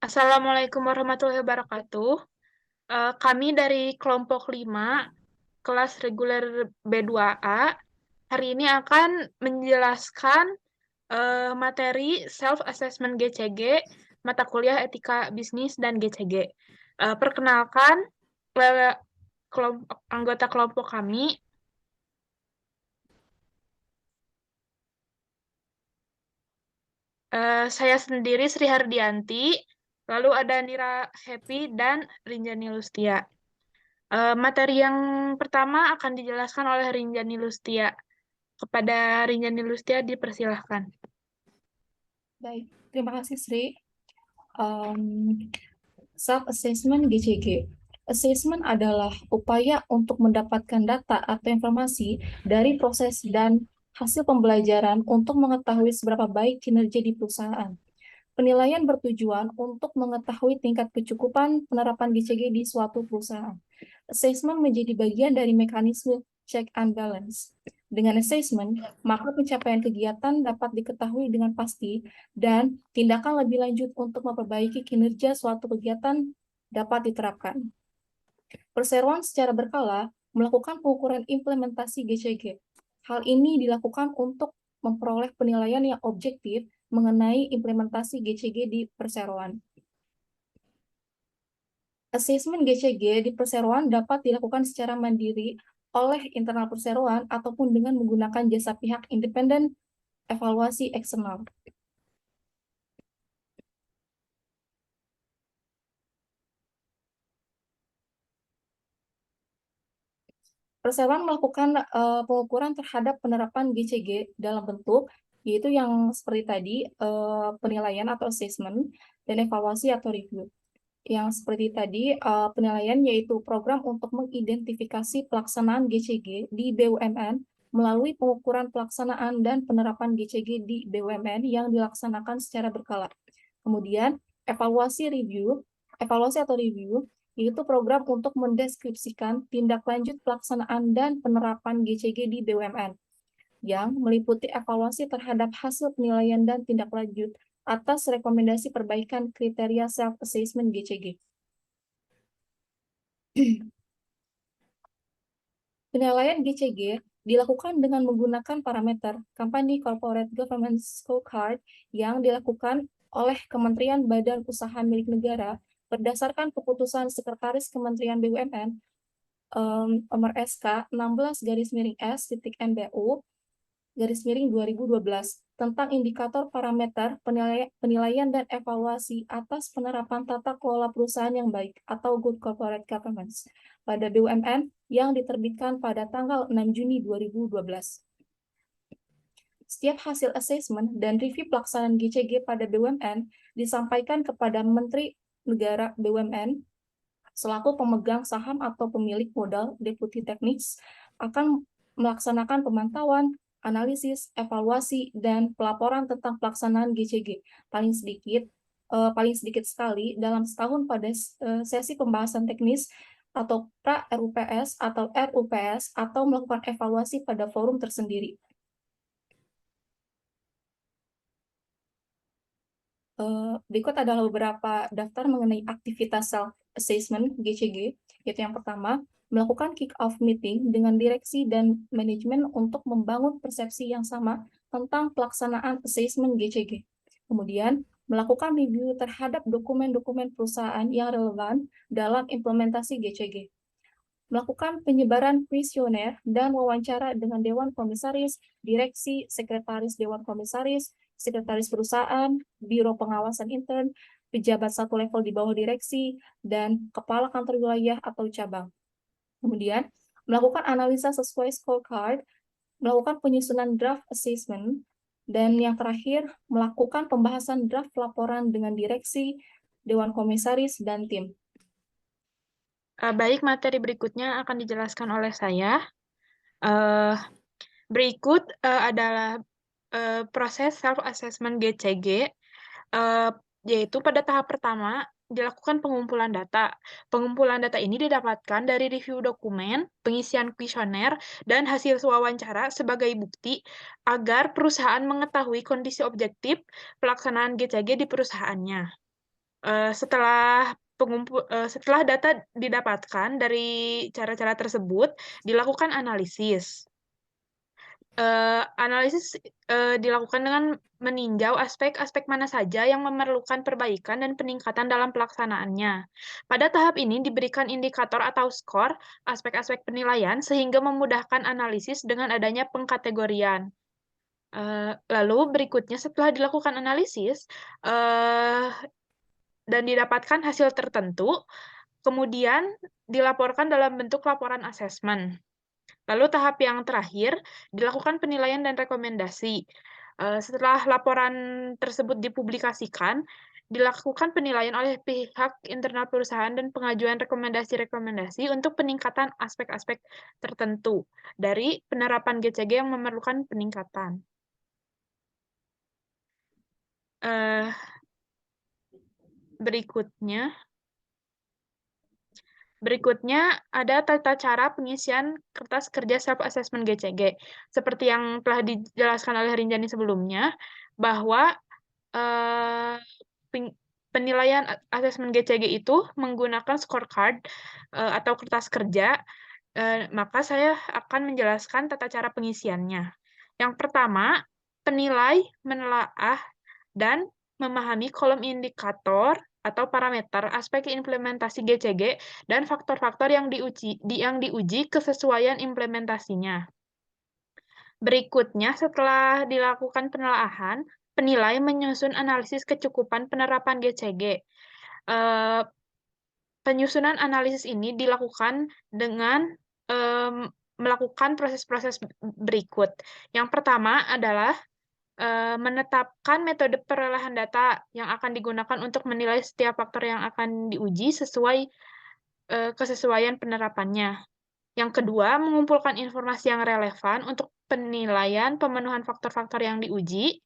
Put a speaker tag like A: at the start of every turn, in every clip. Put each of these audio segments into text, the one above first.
A: Assalamualaikum warahmatullahi wabarakatuh. Kami dari kelompok 5, kelas reguler B2A, hari ini akan menjelaskan materi self-assessment GCG, mata kuliah etika bisnis dan GCG. Perkenalkan, eh, anggota kelompok kami. Saya sendiri Sri Hardianti, lalu ada Nira Happy dan Rinjani Lustia. Materi yang pertama akan dijelaskan oleh Rinjani Lustia. Kepada Rinjani Lustia dipersilahkan.
B: Baik, terima kasih Sri. Self-assessment GCG. Assessment adalah upaya untuk mendapatkan data atau informasi dari proses dan hasil pembelajaran untuk mengetahui seberapa baik kinerja di perusahaan. Penilaian bertujuan untuk mengetahui tingkat kecukupan penerapan GCG di suatu perusahaan. Assessment menjadi bagian dari mekanisme check and balance. Dengan assessment, maka pencapaian kegiatan dapat diketahui dengan pasti dan tindakan lebih lanjut untuk memperbaiki kinerja suatu kegiatan dapat diterapkan. Perseroan secara berkala melakukan pengukuran implementasi GCG. Hal ini dilakukan untuk memperoleh penilaian yang objektif mengenai implementasi GCG di perseroan. Asesmen GCG di perseroan dapat dilakukan secara mandiri oleh internal perseroan ataupun dengan menggunakan jasa pihak independen evaluasi eksternal. Perseroan melakukan pengukuran terhadap penerapan GCG dalam bentuk yaitu yang seperti tadi penilaian atau assessment dan evaluasi atau review. Yang seperti tadi penilaian yaitu program untuk mengidentifikasi pelaksanaan GCG di BUMN melalui pengukuran pelaksanaan dan penerapan GCG di BUMN yang dilaksanakan secara berkala. Kemudian evaluasi atau review yaitu program untuk mendeskripsikan tindak lanjut pelaksanaan dan penerapan GCG di BUMN yang meliputi evaluasi terhadap hasil penilaian dan tindak lanjut atas rekomendasi perbaikan kriteria self-assessment GCG. Penilaian GCG dilakukan dengan menggunakan parameter Company Corporate Governance Scorecard yang dilakukan oleh Kementerian Badan Usaha Milik Negara berdasarkan keputusan Sekretaris Kementerian BUMN nomor SK 16/S.MBU / 2012 tentang indikator parameter penilaian dan evaluasi atas penerapan tata kelola perusahaan yang baik atau Good Corporate Governance pada BUMN yang diterbitkan pada tanggal 6 Juni 2012. Setiap hasil assessment dan review pelaksanaan GCG pada BUMN disampaikan kepada Menteri Negara BUMN selaku pemegang saham atau pemilik modal deputi teknis akan melaksanakan pemantauan, analisis, evaluasi, dan pelaporan tentang pelaksanaan GCG paling sedikit sekali dalam setahun pada sesi pembahasan teknis atau pra-RUPS atau RUPS atau melakukan evaluasi pada forum tersendiri. Berikut adalah beberapa daftar mengenai aktivitas self-assessment GCG, yaitu yang pertama, melakukan kick-off meeting dengan direksi dan manajemen untuk membangun persepsi yang sama tentang pelaksanaan assessment GCG. Kemudian, melakukan review terhadap dokumen-dokumen perusahaan yang relevan dalam implementasi GCG. Melakukan penyebaran kuesioner dan wawancara dengan Dewan Komisaris, Direksi, Sekretaris Dewan Komisaris, Sekretaris Perusahaan, Biro Pengawasan Intern, pejabat satu level di bawah direksi, dan kepala kantor wilayah atau cabang. Kemudian, melakukan analisa sesuai scorecard, melakukan penyusunan draft assessment, dan yang terakhir, melakukan pembahasan draft laporan dengan direksi, Dewan Komisaris, dan tim.
A: Baik, materi berikutnya akan dijelaskan oleh saya. Berikut adalah proses self-assessment GCG, yaitu pada tahap pertama dilakukan pengumpulan data. Pengumpulan data ini didapatkan dari review dokumen, pengisian kuesioner, dan hasil wawancara sebagai bukti agar perusahaan mengetahui kondisi objektif pelaksanaan GCG di perusahaannya. Setelah data didapatkan dari cara-cara tersebut, dilakukan analisis. Analisis dilakukan dengan meninjau aspek-aspek mana saja yang memerlukan perbaikan dan peningkatan dalam pelaksanaannya. Pada tahap ini diberikan indikator atau skor aspek-aspek penilaian sehingga memudahkan analisis dengan adanya pengkategorian. Lalu berikutnya setelah dilakukan analisis dan didapatkan hasil tertentu, kemudian dilaporkan dalam bentuk laporan asesmen. Lalu tahap yang terakhir, dilakukan penilaian dan rekomendasi. Setelah laporan tersebut dipublikasikan, dilakukan penilaian oleh pihak internal perusahaan dan pengajuan rekomendasi-rekomendasi untuk peningkatan aspek-aspek tertentu dari penerapan GCG yang memerlukan peningkatan. Eh, Berikutnya, Berikutnya ada tata cara pengisian kertas kerja self-assessment GCG. Seperti yang telah dijelaskan oleh Rinjani sebelumnya, bahwa eh, penilaian asesmen GCG itu menggunakan scorecard atau kertas kerja. Maka saya akan menjelaskan tata cara pengisiannya. Yang pertama, penilai, menelaah, dan memahami kolom indikator atau parameter aspek implementasi GCG dan faktor-faktor yang diuji kesesuaian implementasinya. Berikutnya, setelah dilakukan penelaahan, penilai menyusun analisis kecukupan penerapan GCG. Penyusunan analisis ini dilakukan dengan melakukan proses-proses berikut. Yang pertama adalah menetapkan metode perolehan data yang akan digunakan untuk menilai setiap faktor yang akan diuji sesuai kesesuaian penerapannya. Yang kedua, mengumpulkan informasi yang relevan untuk penilaian pemenuhan faktor-faktor yang diuji.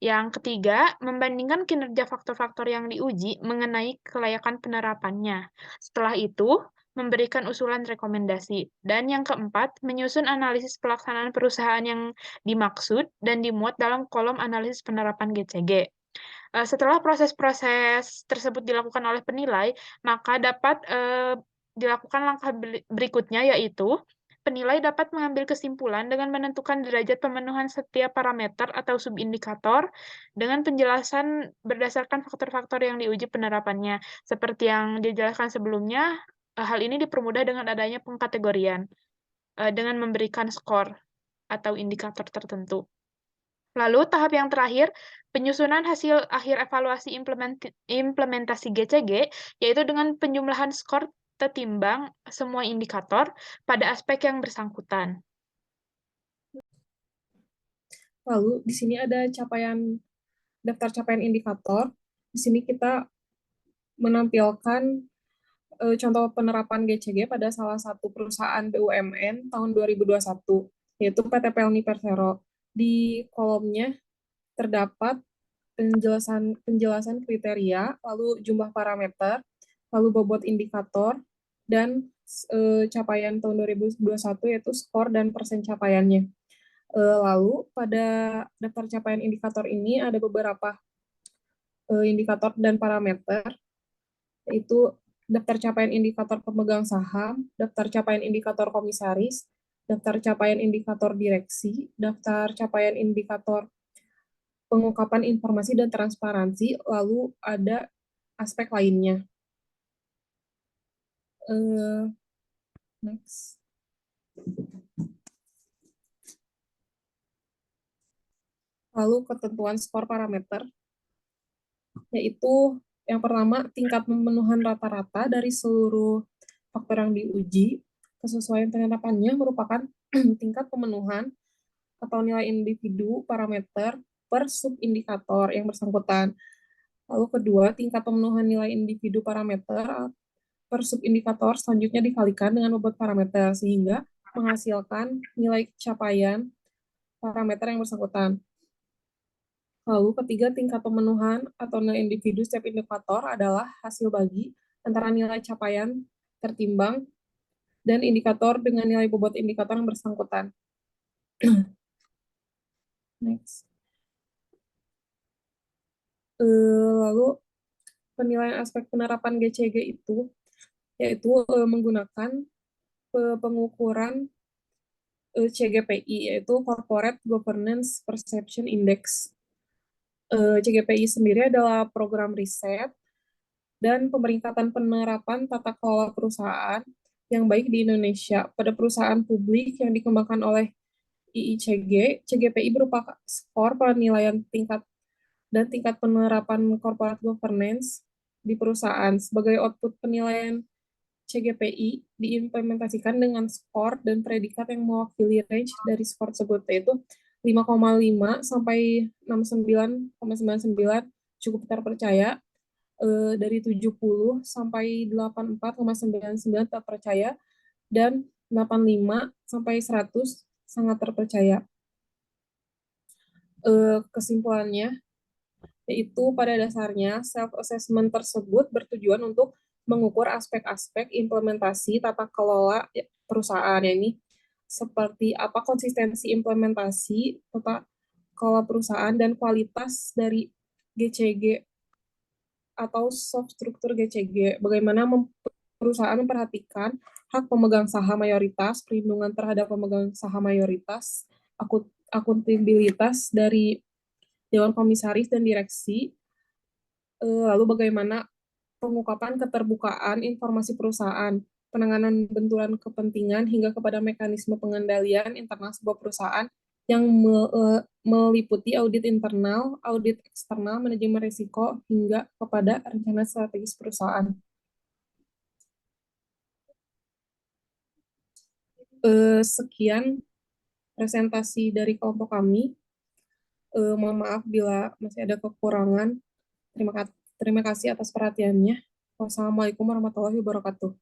A: Yang ketiga, membandingkan kinerja faktor-faktor yang diuji mengenai kelayakan penerapannya. Setelah itu, memberikan usulan rekomendasi. Dan yang keempat, menyusun analisis pelaksanaan perusahaan yang dimaksud dan dimuat dalam kolom analisis penerapan GCG. Setelah proses-proses tersebut dilakukan oleh penilai, maka dapat dilakukan langkah berikutnya, yaitu penilai dapat mengambil kesimpulan dengan menentukan derajat pemenuhan setiap parameter atau subindikator dengan penjelasan berdasarkan faktor-faktor yang diuji penerapannya. Seperti yang dijelaskan sebelumnya, hal ini dipermudah dengan adanya pengkategorian dengan memberikan skor atau indikator tertentu. Lalu tahap yang terakhir, penyusunan hasil akhir evaluasi implementasi GCG, yaitu dengan penjumlahan skor tertimbang semua indikator pada aspek yang bersangkutan.
B: Lalu di sini ada daftar capaian indikator. Di sini kita menampilkan contoh penerapan GCG pada salah satu perusahaan BUMN tahun 2021, yaitu PT Pelni Persero. Di kolomnya terdapat penjelasan kriteria, lalu jumlah parameter, lalu bobot indikator, dan capaian tahun 2021 yaitu skor dan persen capaiannya. Lalu pada daftar capaian indikator ini ada beberapa indikator dan parameter, yaitu daftar capaian indikator pemegang saham, daftar capaian indikator komisaris, daftar capaian indikator direksi, daftar capaian indikator pengungkapan informasi dan transparansi, lalu ada aspek lainnya. Next. Lalu ketentuan skor parameter, yaitu yang pertama tingkat pemenuhan rata-rata dari seluruh faktor yang diuji. Kesesuaian penerapannya merupakan tingkat pemenuhan atau nilai individu parameter per subindikator yang bersangkutan. Lalu kedua, tingkat pemenuhan nilai individu parameter per subindikator selanjutnya dikalikan dengan bobot parameter sehingga menghasilkan nilai capaian parameter yang bersangkutan. Lalu ketiga, tingkat pemenuhan atau nilai individu setiap indikator adalah hasil bagi antara nilai capaian tertimbang dan indikator dengan nilai bobot indikator yang bersangkutan. Next. Lalu
C: penilaian aspek penerapan GCG itu, yaitu menggunakan pengukuran CGPI, yaitu Corporate Governance Perception Index. CGPI sendiri adalah program riset dan pemeringkatan penerapan tata kelola perusahaan yang baik di Indonesia pada perusahaan publik yang dikembangkan oleh IICG. CGPI berupa skor penilaian tingkat penerapan corporate governance di perusahaan. Sebagai output penilaian CGPI diimplementasikan dengan skor dan predikat yang mewakili range dari skor tersebut, yaitu 5,5 sampai 69,99 cukup terpercaya, dari 70 sampai 84,99 terpercaya, dan 85 sampai 100 sangat terpercaya. Kesimpulannya, yaitu pada dasarnya self-assessment tersebut bertujuan untuk mengukur aspek-aspek implementasi tata kelola perusahaan, ini seperti apa konsistensi implementasi tata kelola perusahaan dan kualitas dari GCG atau soft struktur GCG, bagaimana perusahaan memperhatikan hak pemegang saham mayoritas, perlindungan terhadap pemegang saham mayoritas, akuntabilitas dari Dewan Komisaris dan Direksi, lalu bagaimana pengungkapan keterbukaan informasi perusahaan, penanganan benturan kepentingan, hingga kepada mekanisme pengendalian internal sebuah perusahaan yang meliputi audit internal, audit eksternal, manajemen risiko, hingga kepada rencana strategis perusahaan. Sekian presentasi dari kelompok kami. Mohon maaf bila masih ada kekurangan. Terima kasih atas perhatiannya. Wassalamualaikum warahmatullahi wabarakatuh.